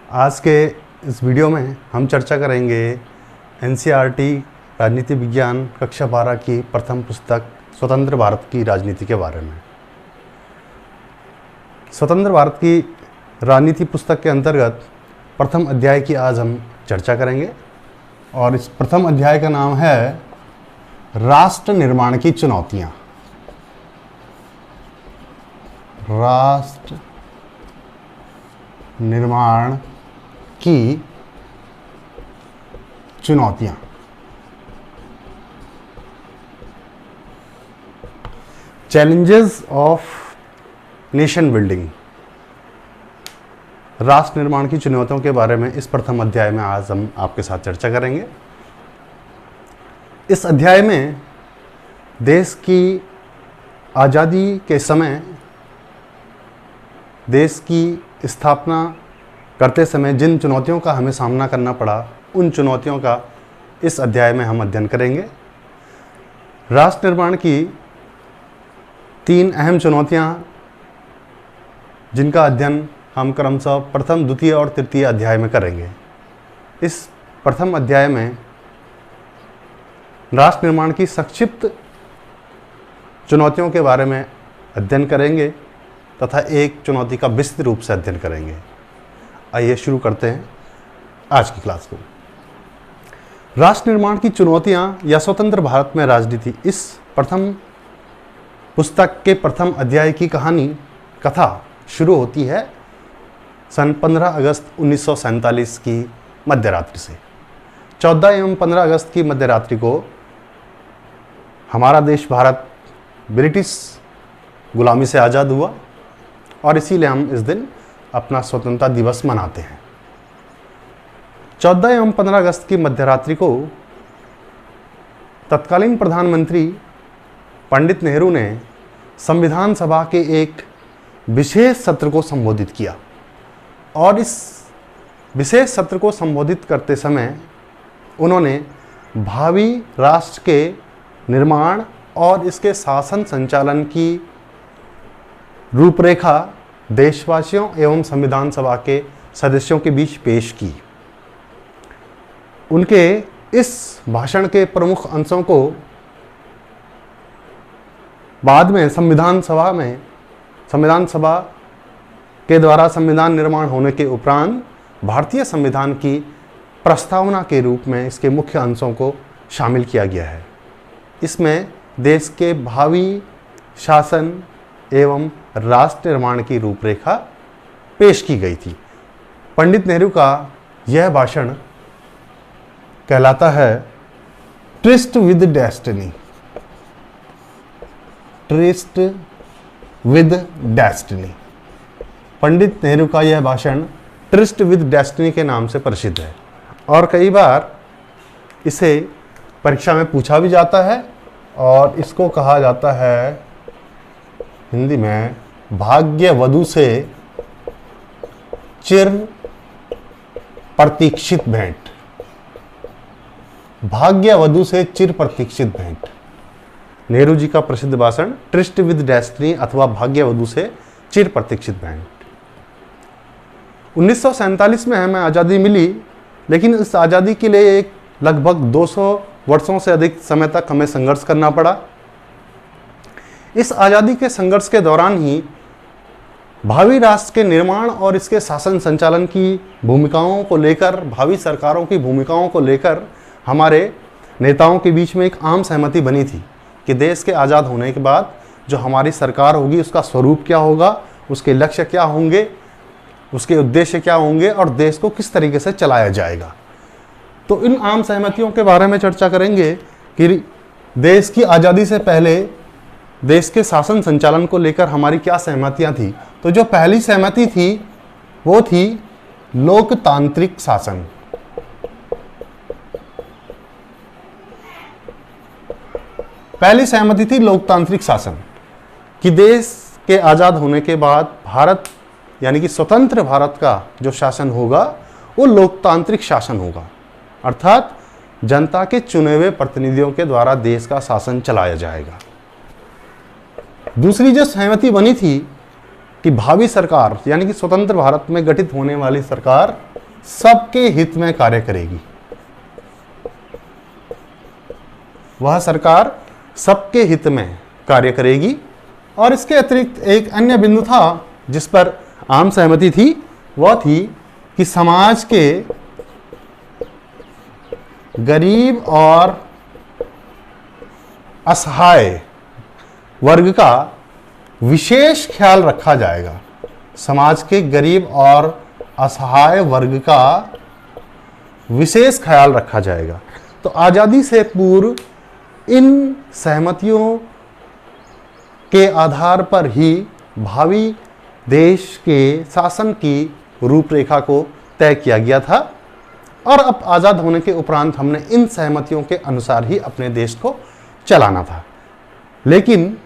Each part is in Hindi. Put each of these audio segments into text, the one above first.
आज के इस वीडियो में हम चर्चा करेंगे एनसीईआरटी राजनीति विज्ञान कक्षा 12 की प्रथम पुस्तक स्वतंत्र भारत की राजनीति के बारे में। स्वतंत्र भारत की राजनीति पुस्तक के अंतर्गत प्रथम अध्याय की आज हम चर्चा करेंगे और इस प्रथम अध्याय का नाम है राष्ट्र निर्माण की चुनौतियाँ। राष्ट्र निर्माण की चुनौतियाँ। Challenges of nation building. राष्ट्र निर्माण की चुनौतियों के बारे में इस प्रथम अध्याय में आज हम आपके साथ चर्चा करेंगे। इस अध्याय में देश की आज़ादी के समय देश की स्थापना करते समय जिन चुनौतियों का हमें सामना करना पड़ा, उन चुनौतियों का इस अध्याय में हम अध्ययन करेंगे। राष्ट्र निर्माण की 3 अहम चुनौतियां जिनका अध्ययन हम क्रमशः प्रथम, द्वितीय और तृतीय अध्याय में करेंगे। इस प्रथम अध्याय में राष्ट्र निर्माण की संक्षिप्त चुनौतियों के बारे में अध्ययन करेंगे तथा एक चुनौती का विस्तृत रूप से अध्ययन करेंगे। आइए शुरू करते हैं आज की क्लास को। राष्ट्र निर्माण की चुनौतियां या स्वतंत्र भारत में राजनीति, इस प्रथम पुस्तक के प्रथम अध्याय की कथा शुरू होती है सन 15 अगस्त 1947 की मध्यरात्रि से। 14 एवं 15 अगस्त की मध्यरात्रि को हमारा देश भारत ब्रिटिश गुलामी से आज़ाद हुआ और इसीलिए हम इस दिन अपना स्वतंत्रता दिवस मनाते हैं। 14 एवं 15 अगस्त की मध्यरात्रि को तत्कालीन प्रधानमंत्री पंडित नेहरू ने संविधान सभा के एक विशेष सत्र को संबोधित किया और इस विशेष सत्र को संबोधित करते समय उन्होंने भावी राष्ट्र के निर्माण और इसके शासन संचालन की रूपरेखा देशवासियों एवं संविधान सभा के सदस्यों के बीच पेश की। उनके इस भाषण के प्रमुख अंशों को बाद में संविधान सभा के द्वारा संविधान निर्माण होने के उपरांत भारतीय संविधान की प्रस्तावना के रूप में इसके मुख्य अंशों को शामिल किया गया है। इसमें देश के भावी शासन एवं राष्ट्र निर्माण की रूपरेखा पेश की गई थी। पंडित नेहरू का यह भाषण कहलाता है tryst with destiny. Tryst with destiny. Pandit Nehru का यह भाषण ट्रिस्ट विद डेस्टिनी के नाम से प्रसिद्ध है और कई बार इसे परीक्षा में पूछा भी जाता है और इसको कहा जाता है हिंदी में भाग्य वधु से चिर प्रतीक्षित भेंट। भाग्य वधु से चिर प्रतीक्षित भेंट। नेहरू जी का प्रसिद्ध भाषण ट्रिस्ट विद डेस्टिनी अथवा भाग्य वधु से चिर प्रतीक्षित भेंट। 1947 में हमें आज़ादी मिली, लेकिन इस आज़ादी के लिए एक लगभग 200 वर्षों से अधिक समय तक हमें संघर्ष करना पड़ा। इस आज़ादी के संघर्ष के दौरान ही भावी राष्ट्र के निर्माण और इसके शासन संचालन की भूमिकाओं को लेकर, भावी सरकारों की भूमिकाओं को लेकर हमारे नेताओं के बीच में एक आम सहमति बनी थी कि देश के आज़ाद होने के बाद जो हमारी सरकार होगी उसका स्वरूप क्या होगा, उसके लक्ष्य क्या होंगे, उसके उद्देश्य क्या होंगे और देश को किस तरीके से चलाया जाएगा। तो इन आम सहमतियों के बारे में चर्चा करेंगे कि देश की आज़ादी से पहले देश के शासन संचालन को लेकर हमारी क्या सहमतियां थी। तो जो पहली सहमति थी वो थी लोकतांत्रिक शासन। पहली सहमति थी लोकतांत्रिक शासन कि देश के आज़ाद होने के बाद भारत यानी कि स्वतंत्र भारत का जो शासन होगा वो लोकतांत्रिक शासन होगा, अर्थात जनता के चुने हुए प्रतिनिधियों के द्वारा देश का शासन चलाया जाएगा। दूसरी जो सहमति बनी थी कि भावी सरकार यानी कि स्वतंत्र भारत में गठित होने वाली सरकार सबके हित में कार्य करेगी। वह सरकार सबके हित में कार्य करेगी। और इसके अतिरिक्त एक अन्य बिंदु था जिस पर आम सहमति थी, वह थी कि समाज के गरीब और असहाय वर्ग का विशेष ख्याल रखा जाएगा। समाज के गरीब और असहाय वर्ग का विशेष ख्याल रखा जाएगा। तो आज़ादी से पूर्व इन सहमतियों के आधार पर ही भावी देश के शासन की रूपरेखा को तय किया गया था और अब आज़ाद होने के उपरांत हमने इन सहमतियों के अनुसार ही अपने देश को चलाना था। लेकिन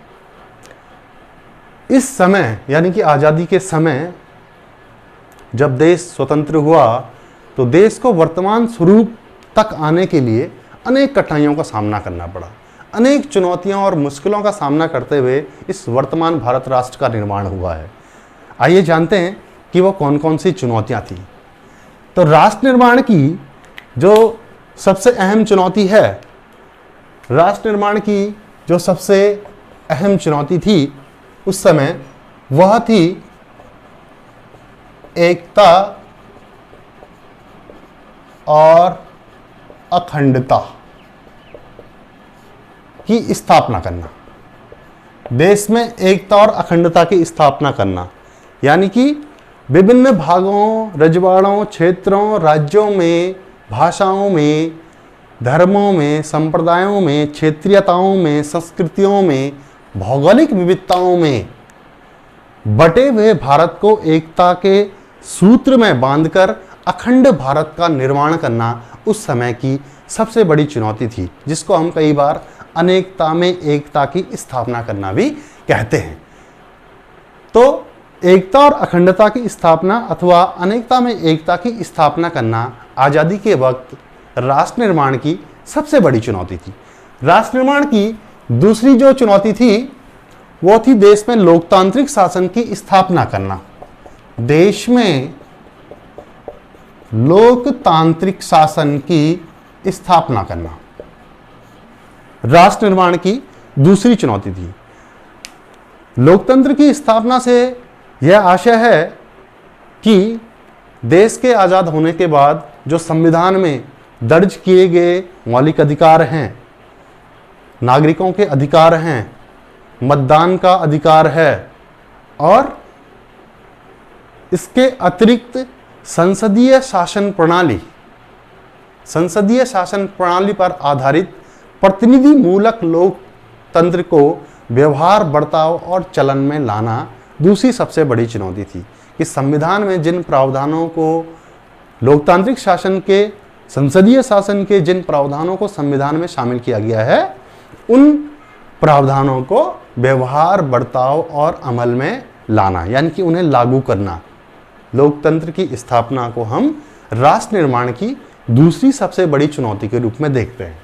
इस समय यानी कि आज़ादी के समय जब देश स्वतंत्र हुआ तो देश को वर्तमान स्वरूप तक आने के लिए अनेक कठिनाइयों का सामना करना पड़ा। अनेक चुनौतियों और मुश्किलों का सामना करते हुए इस वर्तमान भारत राष्ट्र का निर्माण हुआ है। आइए जानते हैं कि वो कौन कौन सी चुनौतियां थी। तो राष्ट्र निर्माण की जो सबसे अहम चुनौती है, राष्ट्र निर्माण की जो सबसे अहम चुनौती थी उस समय, वह थी एकता और अखंडता की स्थापना करना। देश में एकता और अखंडता की स्थापना करना यानी कि विभिन्न भागों, रजवाड़ों, क्षेत्रों, राज्यों में, भाषाओं में, धर्मों में, संप्रदायों में, क्षेत्रीयताओं में, संस्कृतियों में, भौगोलिक विविधताओं में बटे हुए भारत को एकता के सूत्र में बांधकर अखंड भारत का निर्माण करना उस समय की सबसे बड़ी चुनौती थी, जिसको हम कई बार अनेकता में एकता की स्थापना करना भी कहते हैं। तो एकता और अखंडता की स्थापना अथवा अनेकता में एकता की स्थापना करना आज़ादी के वक्त राष्ट्र निर्माण की सबसे बड़ी चुनौती थी। राष्ट्र निर्माण की दूसरी जो चुनौती थी वो थी देश में लोकतांत्रिक शासन की स्थापना करना। देश में लोकतांत्रिक शासन की स्थापना करना राष्ट्र निर्माण की दूसरी चुनौती थी। लोकतंत्र की स्थापना से यह आशय है कि देश के आज़ाद होने के बाद जो संविधान में दर्ज किए गए मौलिक अधिकार हैं, नागरिकों के अधिकार हैं, मतदान का अधिकार है और इसके अतिरिक्त संसदीय शासन प्रणाली पर आधारित प्रतिनिधि मूलक लोकतंत्र को व्यवहार, बर्ताव और चलन में लाना दूसरी सबसे बड़ी चुनौती थी कि संविधान में जिन प्रावधानों को लोकतांत्रिक शासन के, संसदीय शासन के जिन प्रावधानों को संविधान में शामिल किया गया है, उन प्रावधानों को व्यवहार, बर्ताव और अमल में लाना यानी कि उन्हें लागू करना। लोकतंत्र की स्थापना को हम राष्ट्र निर्माण की दूसरी सबसे बड़ी चुनौती के रूप में देखते हैं।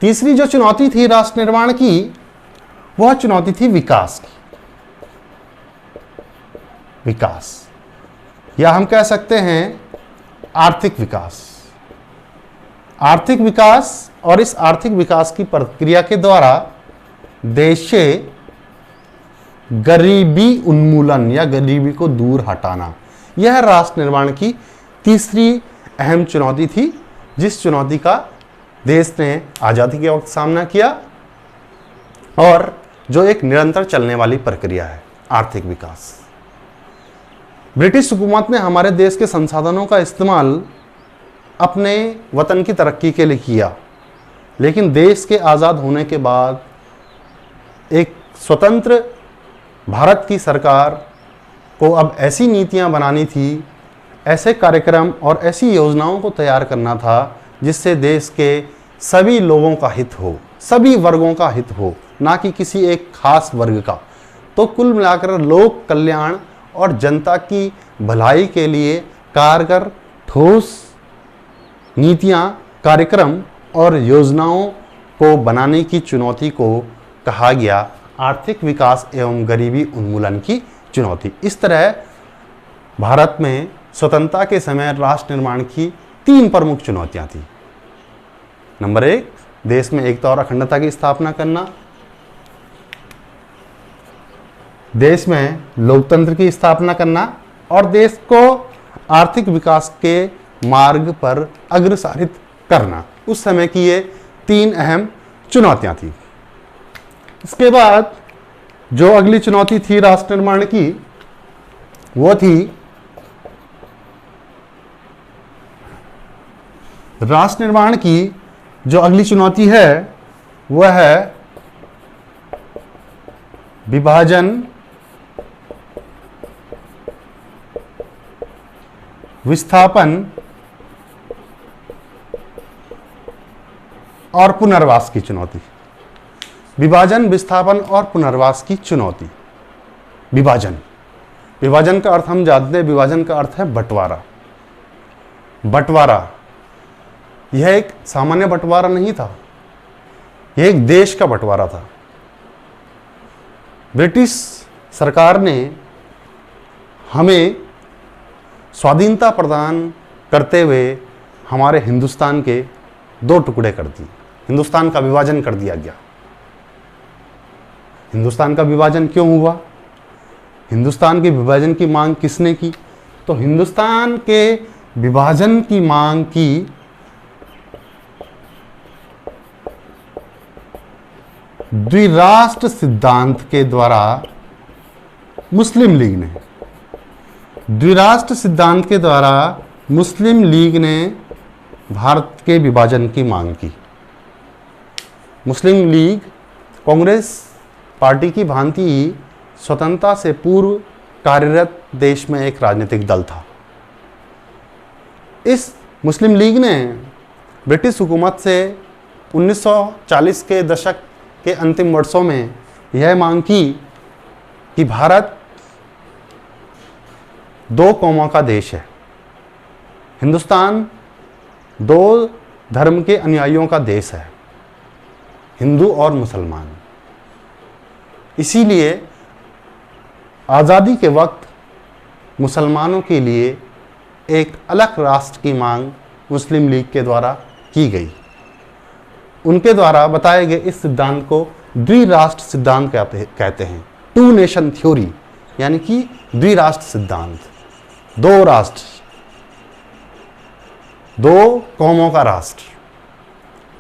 तीसरी जो चुनौती थी राष्ट्र निर्माण की, वह चुनौती थी विकास की। विकास या हम कह सकते हैं आर्थिक विकास। आर्थिक विकास और इस आर्थिक विकास की प्रक्रिया के द्वारा देश से गरीबी उन्मूलन या गरीबी को दूर हटाना, यह राष्ट्र निर्माण की तीसरी अहम चुनौती थी, जिस चुनौती का देश ने आज़ादी के वक्त सामना किया और जो एक निरंतर चलने वाली प्रक्रिया है, आर्थिक विकास। ब्रिटिश हुकूमत ने हमारे देश के संसाधनों का इस्तेमाल अपने वतन की तरक्की के लिए किया, लेकिन देश के आज़ाद होने के बाद एक स्वतंत्र भारत की सरकार को अब ऐसी नीतियां बनानी थी, ऐसे कार्यक्रम और ऐसी योजनाओं को तैयार करना था जिससे देश के सभी लोगों का हित हो, सभी वर्गों का हित हो, ना कि किसी एक खास वर्ग का। तो कुल मिलाकर लोक कल्याण और जनता की भलाई के लिए कारगर ठोस नीतियां, कार्यक्रम और योजनाओं को बनाने की चुनौती को कहा गया आर्थिक विकास एवं गरीबी उन्मूलन की चुनौती। इस तरह भारत में स्वतंत्रता के समय राष्ट्र निर्माण की 3 प्रमुख चुनौतियां थी। नंबर 1, देश में एकता और अखंडता की स्थापना करना, देश में लोकतंत्र की स्थापना करना और देश को आर्थिक विकास के मार्ग पर अग्रसरित करना। उस समय की ये 3 अहम चुनौतियां थी। इसके बाद जो अगली चुनौती थी राष्ट्र निर्माण की, वो थी राष्ट्र निर्माण की जो अगली चुनौती है वह है विभाजन, विस्थापन और पुनर्वास की चुनौती। विभाजन, विस्थापन और पुनर्वास की चुनौती। विभाजन का अर्थ हम जानते हैं, विभाजन का अर्थ है बंटवारा। बंटवारा यह एक सामान्य बंटवारा नहीं था, यह एक देश का बंटवारा था। ब्रिटिश सरकार ने हमें स्वाधीनता प्रदान करते हुए हमारे हिंदुस्तान के 2 टुकड़े कर दिए। हिंदुस्तान का विभाजन कर दिया गया। हिंदुस्तान का विभाजन क्यों हुआ? हिंदुस्तान के विभाजन की मांग किसने की? तो हिंदुस्तान के विभाजन की मांग की द्विराष्ट्र सिद्धांत के द्वारा मुस्लिम लीग ने। द्विराष्ट्र सिद्धांत के द्वारा मुस्लिम लीग ने भारत के विभाजन की मांग की। मुस्लिम लीग कांग्रेस पार्टी की भांति ही स्वतंत्रता से पूर्व कार्यरत देश में एक राजनीतिक दल था। इस मुस्लिम लीग ने ब्रिटिश हुकूमत से 1940 के दशक के अंतिम वर्षों में यह मांग की कि भारत 2 कौमों का देश है। हिंदुस्तान 2 धर्म के अनुयायियों का देश है, हिंदू और मुसलमान। इसीलिए आज़ादी के वक्त मुसलमानों के लिए एक अलग राष्ट्र की मांग मुस्लिम लीग के द्वारा की गई। उनके द्वारा बताए गए इस सिद्धांत को द्विराष्ट्र सिद्धांत कहते हैं। 2 नेशन थ्योरी, यानी कि द्विराष्ट्र सिद्धांत। 2 राष्ट्र, 2 कौमों का राष्ट्र।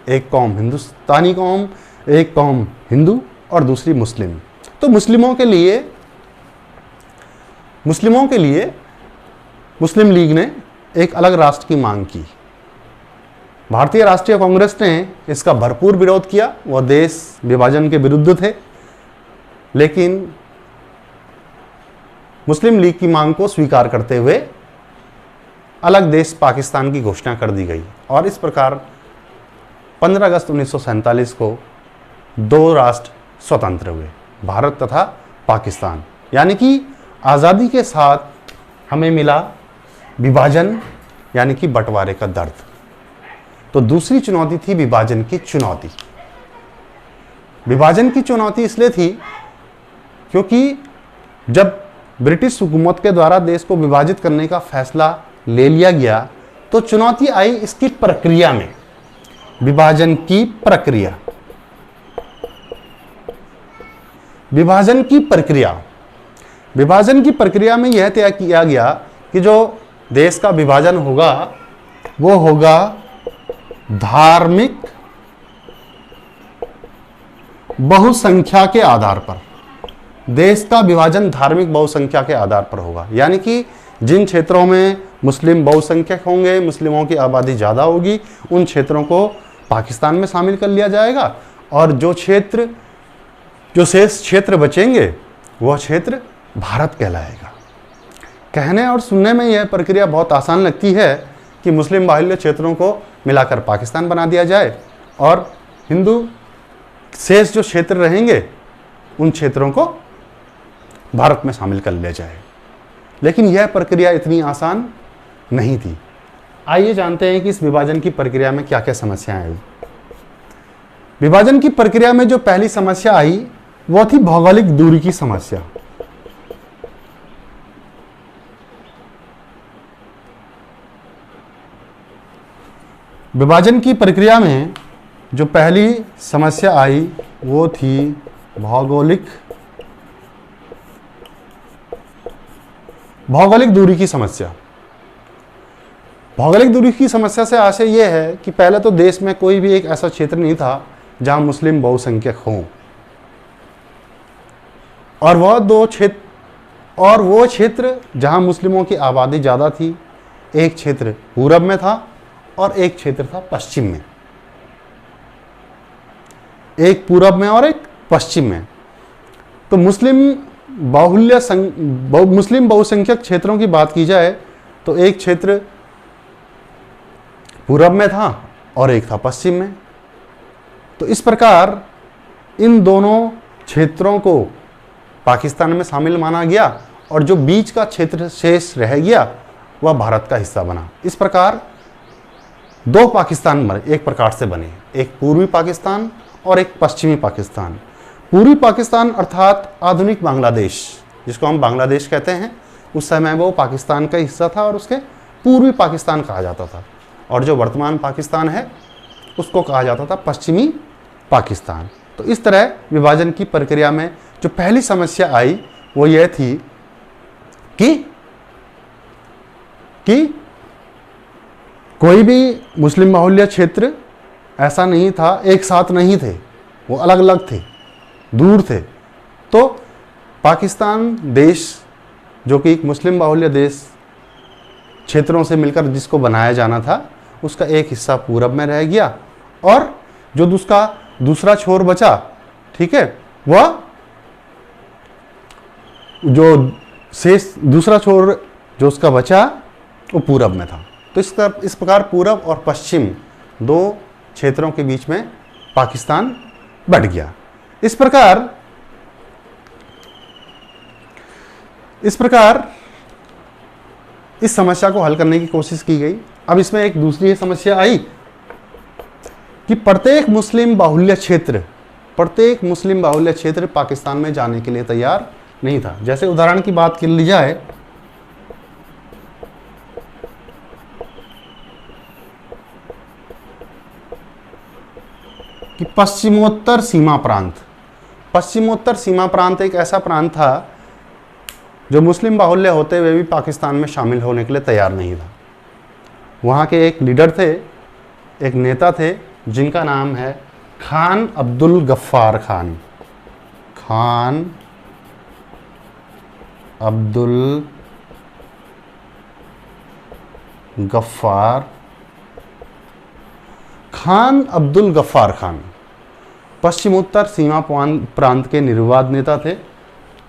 एक कौम हिंदुस्तानी कौम, एक कौम हिंदू और दूसरी मुस्लिम। तो मुस्लिमों के लिए मुस्लिम लीग ने एक अलग राष्ट्र की मांग की। भारतीय राष्ट्रीय कांग्रेस ने इसका भरपूर विरोध किया। वह देश विभाजन के विरुद्ध थे, लेकिन मुस्लिम लीग की मांग को स्वीकार करते हुए अलग देश पाकिस्तान की घोषणा कर दी गई और इस प्रकार 15 अगस्त 1947 को 2 राष्ट्र स्वतंत्र हुए, भारत तथा पाकिस्तान। यानी कि आज़ादी के साथ हमें मिला विभाजन, यानी कि बंटवारे का दर्द। तो दूसरी चुनौती थी विभाजन की चुनौती। विभाजन की चुनौती इसलिए थी क्योंकि जब ब्रिटिश हुकूमत के द्वारा देश को विभाजित करने का फैसला ले लिया गया तो चुनौती आई इसकी प्रक्रिया में। विभाजन की प्रक्रिया, विभाजन की प्रक्रिया में यह तय किया गया कि जो देश का विभाजन होगा वो होगा धार्मिक बहुसंख्या के आधार पर। देश का विभाजन धार्मिक बहुसंख्या के आधार पर होगा, यानी कि जिन क्षेत्रों में मुस्लिम बहुसंख्यक होंगे, मुस्लिमों की आबादी ज़्यादा होगी, उन क्षेत्रों को पाकिस्तान में शामिल कर लिया जाएगा और जो शेष क्षेत्र बचेंगे वह क्षेत्र भारत कहलाएगा। कहने और सुनने में यह प्रक्रिया बहुत आसान लगती है कि मुस्लिम बाहुल्य क्षेत्रों को मिलाकर पाकिस्तान बना दिया जाए और हिंदू शेष जो क्षेत्र रहेंगे उन क्षेत्रों को भारत में शामिल कर लिया जाए। लेकिन यह प्रक्रिया इतनी आसान नहीं थी। आइए जानते हैं कि इस विभाजन की प्रक्रिया में क्या क्या समस्याएं आई। विभाजन की प्रक्रिया में जो पहली समस्या आई वह थी भौगोलिक दूरी की समस्या। विभाजन की प्रक्रिया में जो पहली समस्या आई वो थी भौगोलिक दूरी की समस्या। भौगोलिक दूरी की समस्या से आशय यह है कि पहले तो देश में कोई भी एक ऐसा क्षेत्र नहीं था जहां मुस्लिम बहुसंख्यक हों, और वो क्षेत्र जहां मुस्लिमों की आबादी ज़्यादा थी, एक क्षेत्र पूरब में था और एक क्षेत्र था पश्चिम में। एक पूरब में और एक पश्चिम में। तो मुस्लिम बहुसंख्यक क्षेत्रों की बात की जाए तो एक क्षेत्र पूरब में था और एक था पश्चिम में। तो इस प्रकार इन दोनों क्षेत्रों को पाकिस्तान में शामिल माना गया और जो बीच का क्षेत्र शेष रह गया वह भारत का हिस्सा बना। इस प्रकार दो पाकिस्तान एक प्रकार से बने, एक पूर्वी पाकिस्तान और एक पश्चिमी पाकिस्तान। पूर्वी पाकिस्तान अर्थात आधुनिक बांग्लादेश, जिसको हम बांग्लादेश कहते हैं, उस समय वो पाकिस्तान का हिस्सा था और उसके पूर्वी पाकिस्तान कहा जाता था। और जो वर्तमान पाकिस्तान है उसको कहा जाता था पश्चिमी पाकिस्तान। तो इस तरह विभाजन की प्रक्रिया में जो पहली समस्या आई वो यह थी कि कोई भी मुस्लिम बाहुल्य क्षेत्र ऐसा नहीं था, एक साथ नहीं थे, वो अलग अलग थे, दूर थे। तो पाकिस्तान देश जो कि एक मुस्लिम बाहुल्य देश क्षेत्रों से मिलकर जिसको बनाया जाना था, उसका एक हिस्सा पूरब में रह गया और जो उसका दूसरा छोर बचा, ठीक है, वह जो शेष दूसरा छोर जो उसका बचा वो पूरब में था। तो इस प्रकार पूरब और पश्चिम दो क्षेत्रों के बीच में पाकिस्तान बढ़ गया। इस प्रकार इस समस्या को हल करने की कोशिश की गई। अब इसमें एक दूसरी समस्या आई कि प्रत्येक मुस्लिम बाहुल्य क्षेत्र पाकिस्तान में जाने के लिए तैयार नहीं था। जैसे उदाहरण की बात कर ली जाए कि पश्चिमोत्तर सीमा प्रांत एक ऐसा प्रांत था जो मुस्लिम बाहुल्य होते हुए भी पाकिस्तान में शामिल होने के लिए तैयार नहीं था। वहाँ के एक लीडर थे, एक नेता थे जिनका नाम है खान अब्दुल गफ्फार खान। खान अब्दुल गफ्फार खान पश्चिमोत्तर सीमा प्रांत के निर्विवाद नेता थे,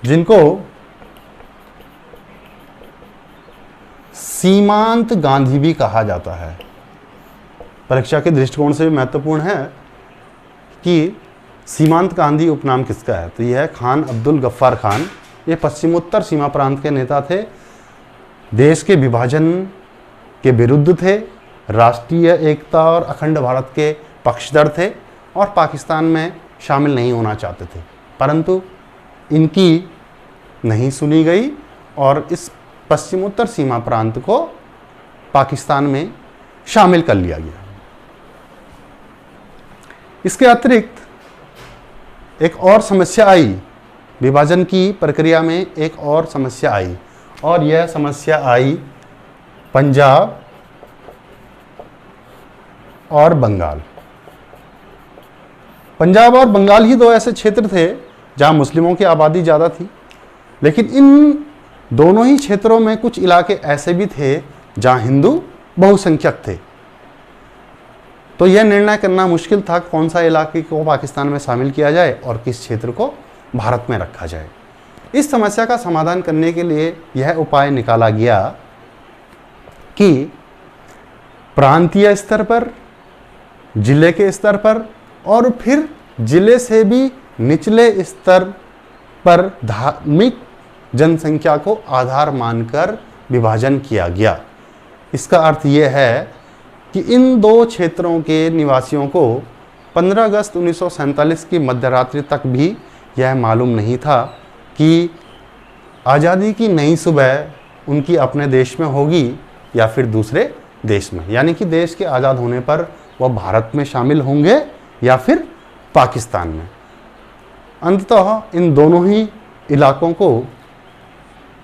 जिनको सीमांत गांधी भी कहा जाता है। परीक्षा के दृष्टिकोण से भी महत्वपूर्ण है कि सीमांत गांधी उपनाम किसका है, तो यह है खान अब्दुल गफ्फार खान। ये पश्चिमोत्तर सीमा प्रांत के नेता थे, देश के विभाजन के विरुद्ध थे, राष्ट्रीय एकता और अखंड भारत के पक्षधर थे और पाकिस्तान में शामिल नहीं होना चाहते थे। परंतु इनकी नहीं सुनी गई और इस पश्चिमोत्तर सीमा प्रांत को पाकिस्तान में शामिल कर लिया गया। इसके अतिरिक्त एक और समस्या आई, विभाजन की प्रक्रिया में एक और समस्या आई, और यह समस्या आई पंजाब और बंगाल। पंजाब और बंगाल ही दो ऐसे क्षेत्र थे जहां मुस्लिमों की आबादी ज़्यादा थी, लेकिन इन दोनों ही क्षेत्रों में कुछ इलाके ऐसे भी थे जहां हिंदू बहुसंख्यक थे। तो यह निर्णय करना मुश्किल था कौन सा इलाके को पाकिस्तान में शामिल किया जाए और किस क्षेत्र को भारत में रखा जाए। इस समस्या का समाधान करने के लिए यह उपाय निकाला गया कि प्रांतीय स्तर पर, जिले के स्तर पर और फिर जिले से भी निचले स्तर पर धार्मिक जनसंख्या को आधार मानकर विभाजन किया गया। इसका अर्थ यह है कि इन दो क्षेत्रों के निवासियों को 15 अगस्त 1947 की मध्यरात्रि तक भी यह मालूम नहीं था कि आज़ादी की नई सुबह उनकी अपने देश में होगी या फिर दूसरे देश में, यानी कि देश के आज़ाद होने पर वह भारत में शामिल होंगे या फिर पाकिस्तान में। अंततः इन दोनों ही इलाकों को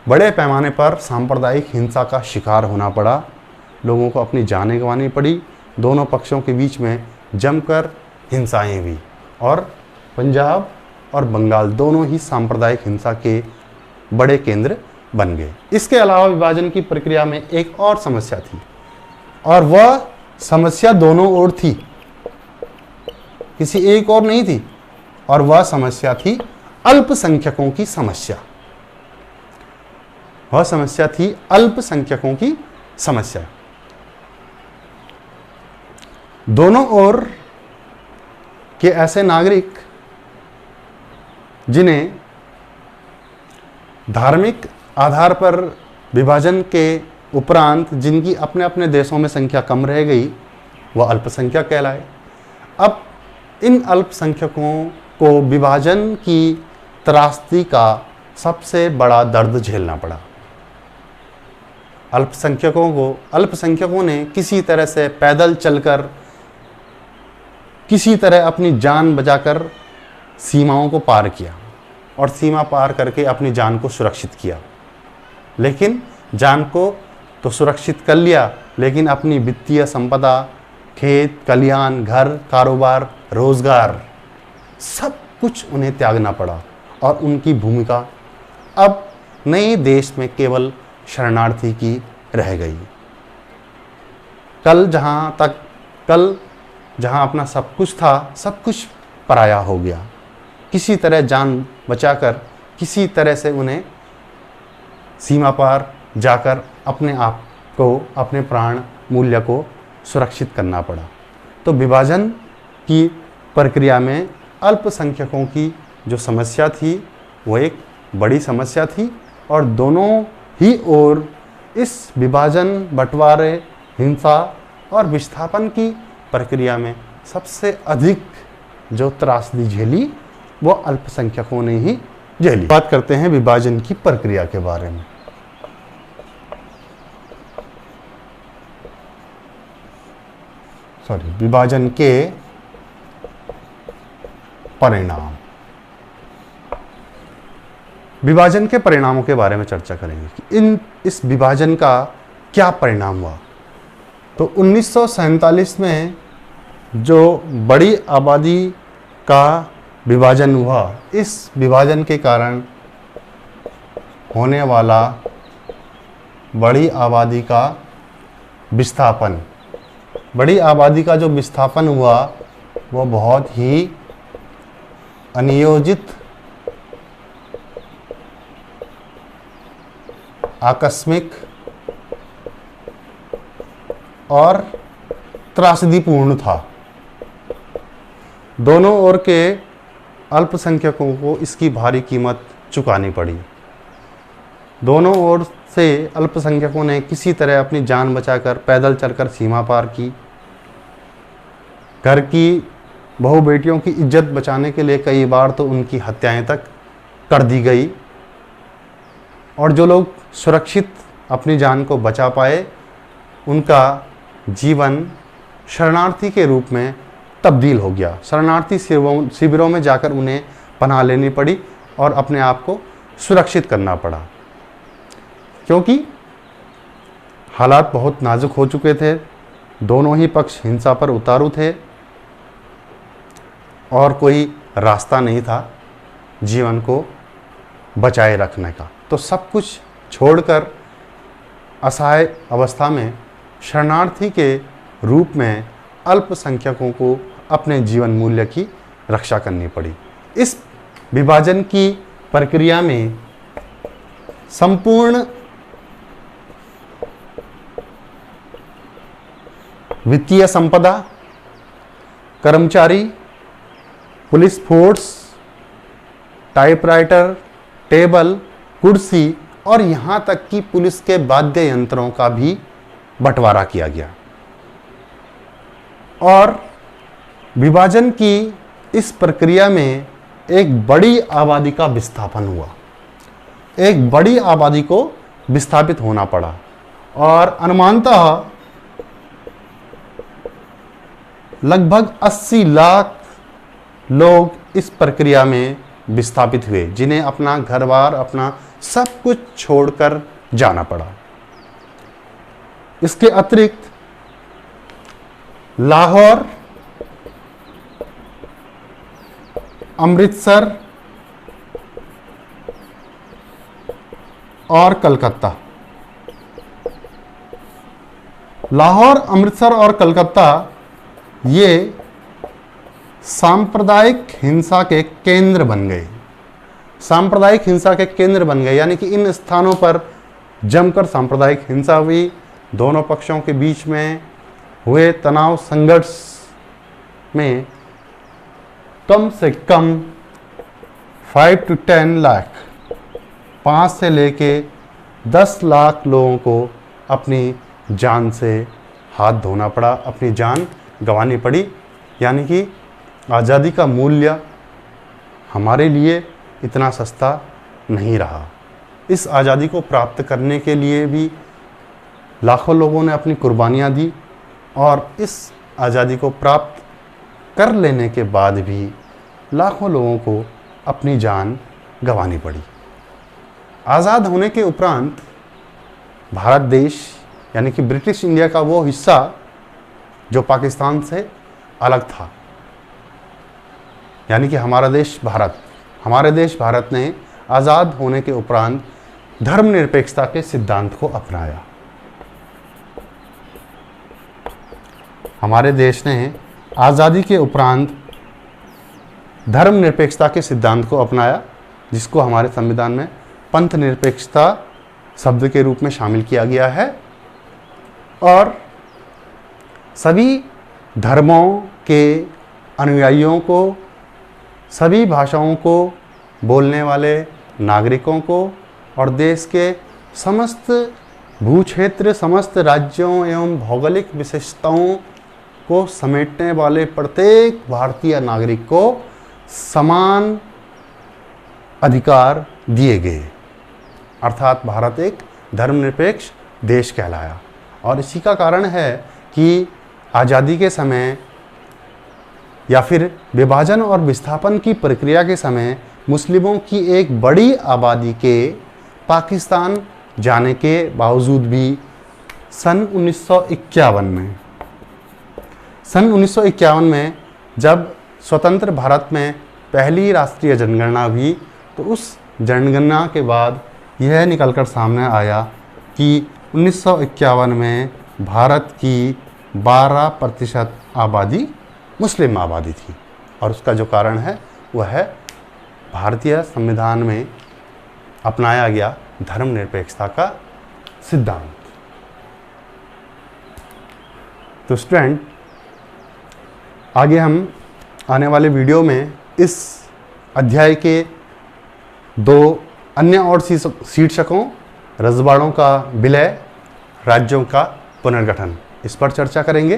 बड़े पैमाने पर सांप्रदायिक हिंसा का शिकार होना पड़ा, लोगों को अपनी जानें गंवानी पड़ी, दोनों पक्षों के बीच में जमकर हिंसाएं हुई और पंजाब और बंगाल दोनों ही सांप्रदायिक हिंसा के बड़े केंद्र बन गए। इसके अलावा विभाजन की प्रक्रिया में एक और समस्या थी और वह समस्या दोनों ओर थी, किसी एक और नहीं थी, और वह समस्या थी अल्पसंख्यकों की समस्या। वह समस्या थी अल्पसंख्यकों की समस्या। दोनों ओर के ऐसे नागरिक जिन्हें धार्मिक आधार पर विभाजन के उपरांत जिनकी अपने अपने देशों में संख्या कम रह गई, वह अल्पसंख्यक कहलाए। अब इन अल्पसंख्यकों को विभाजन की त्रासदी का सबसे बड़ा दर्द झेलना पड़ा। अल्पसंख्यकों ने किसी तरह से पैदल चलकर, किसी तरह अपनी जान बचाकर सीमाओं को पार किया और सीमा पार करके अपनी जान को सुरक्षित किया। लेकिन जान को तो सुरक्षित कर लिया, लेकिन अपनी वित्तीय संपदा, खेत खलिहान, घर, कारोबार, रोजगार, सब कुछ उन्हें त्यागना पड़ा और उनकी भूमिका अब नए देश में केवल शरणार्थी की रह गई। कल जहां अपना सब कुछ था, सब कुछ पराया हो गया। किसी तरह जान बचाकर, किसी तरह से उन्हें सीमा पार जाकर अपने आप को, अपने प्राण मूल्य को सुरक्षित करना पड़ा। तो विभाजन की प्रक्रिया में अल्पसंख्यकों की जो समस्या थी वो एक बड़ी समस्या थी और दोनों ही ओर इस विभाजन, बंटवारे, हिंसा और विस्थापन की प्रक्रिया में सबसे अधिक जो त्रासदी झेली वो अल्पसंख्यकों ने ही झेली। बात करते हैं विभाजन की प्रक्रिया के बारे में। विभाजन के परिणाम। विभाजन के परिणामों के बारे में चर्चा करेंगे कि इस विभाजन का क्या परिणाम हुआ। तो 1947 में जो बड़ी आबादी का विभाजन हुआ, इस विभाजन के कारण होने वाला बड़ी आबादी का विस्थापन, बड़ी आबादी का जो विस्थापन हुआ वो बहुत ही अनियोजित, आकस्मिक और त्रासदीपूर्ण था। दोनों ओर के अल्पसंख्यकों को इसकी भारी कीमत चुकानी पड़ी। दोनों ओर से अल्पसंख्यकों ने किसी तरह अपनी जान बचाकर पैदल चलकर सीमा पार की। घर की बहू बेटियों की इज्जत बचाने के लिए कई बार तो उनकी हत्याएं तक कर दी गई और जो लोग सुरक्षित अपनी जान को बचा पाए उनका जीवन शरणार्थी के रूप में तब्दील हो गया। शरणार्थी शिविरों में जाकर उन्हें पनाह लेनी पड़ी और अपने आप को सुरक्षित करना पड़ा, क्योंकि हालात बहुत नाजुक हो चुके थे। दोनों ही पक्ष हिंसा पर उतारू थे और कोई रास्ता नहीं था जीवन को बचाए रखने का। तो सब कुछ छोड़कर असहाय अवस्था में शरणार्थी के रूप में अल्पसंख्यकों को अपने जीवन मूल्य की रक्षा करनी पड़ी। इस विभाजन की प्रक्रिया में संपूर्ण वित्तीय संपदा, कर्मचारी, पुलिस फोर्स, टाइपराइटर, टेबल, कुर्सी और यहाँ तक कि पुलिस के वाद्य यंत्रों का भी बंटवारा किया गया। और विभाजन की इस प्रक्रिया में एक बड़ी आबादी का विस्थापन हुआ। एक बड़ी आबादी को विस्थापित होना पड़ा और अनुमानतः लगभग 80 लाख लोग इस प्रक्रिया में विस्थापित हुए, जिन्हें अपना घर-बार, अपना सब कुछ छोड़कर जाना पड़ा। इसके अतिरिक्त लाहौर, अमृतसर और कलकत्ता, लाहौर, अमृतसर और कलकत्ता ये सांप्रदायिक हिंसा के केंद्र बन गए। सांप्रदायिक हिंसा के केंद्र बन गए, यानी कि इन स्थानों पर जमकर सांप्रदायिक हिंसा हुई। दोनों पक्षों के बीच में हुए तनाव संघर्ष में कम से कम 5 to 10 लाख, 5 से लेके 10 लाख लोगों को अपनी जान से हाथ धोना पड़ा, अपनी जान गंवानी पड़ी। यानी कि आज़ादी का मूल्य हमारे लिए इतना सस्ता नहीं रहा। इस आज़ादी को प्राप्त करने के लिए भी लाखों लोगों ने अपनी कुर्बानियाँ दी, और इस आज़ादी को प्राप्त कर लेने के बाद भी लाखों लोगों को अपनी जान गंवानी पड़ी। आज़ाद होने के उपरांत भारत देश, यानी कि ब्रिटिश इंडिया का वो हिस्सा जो पाकिस्तान से अलग था, यानी कि हमारा देश भारत, हमारे देश भारत ने आज़ाद होने के उपरांत धर्मनिरपेक्षता के सिद्धांत को अपनाया। हमारे देश ने आज़ादी के उपरांत धर्मनिरपेक्षता के सिद्धांत को अपनाया, जिसको हमारे संविधान में पंथ निरपेक्षता शब्द के रूप में शामिल किया गया है। और सभी धर्मों के अनुयायियों को, सभी भाषाओं को बोलने वाले नागरिकों को और देश के समस्त भूक्षेत्र, समस्त राज्यों एवं भौगोलिक विशेषताओं को समेटने वाले प्रत्येक भारतीय नागरिक को समान अधिकार दिए गए। अर्थात भारत एक धर्मनिरपेक्ष देश कहलाया। और इसी का कारण है कि आज़ादी के समय या फिर विभाजन और विस्थापन की प्रक्रिया के समय मुस्लिमों की एक बड़ी आबादी के पाकिस्तान जाने के बावजूद भी सन 1951 में जब स्वतंत्र भारत में पहली राष्ट्रीय जनगणना हुई, तो उस जनगणना के बाद यह निकलकर सामने आया कि 1951 में भारत की 12% आबादी मुस्लिम आबादी थी। और उसका जो कारण है वह है भारतीय संविधान में अपनाया गया धर्मनिरपेक्षता का सिद्धांत। तो स्टूडेंट, आगे हम आने वाले वीडियो में इस अध्याय के 2 अन्य और शीर्षकों, रजवाड़ों का विलय, राज्यों का पुनर्गठन, इस पर चर्चा करेंगे।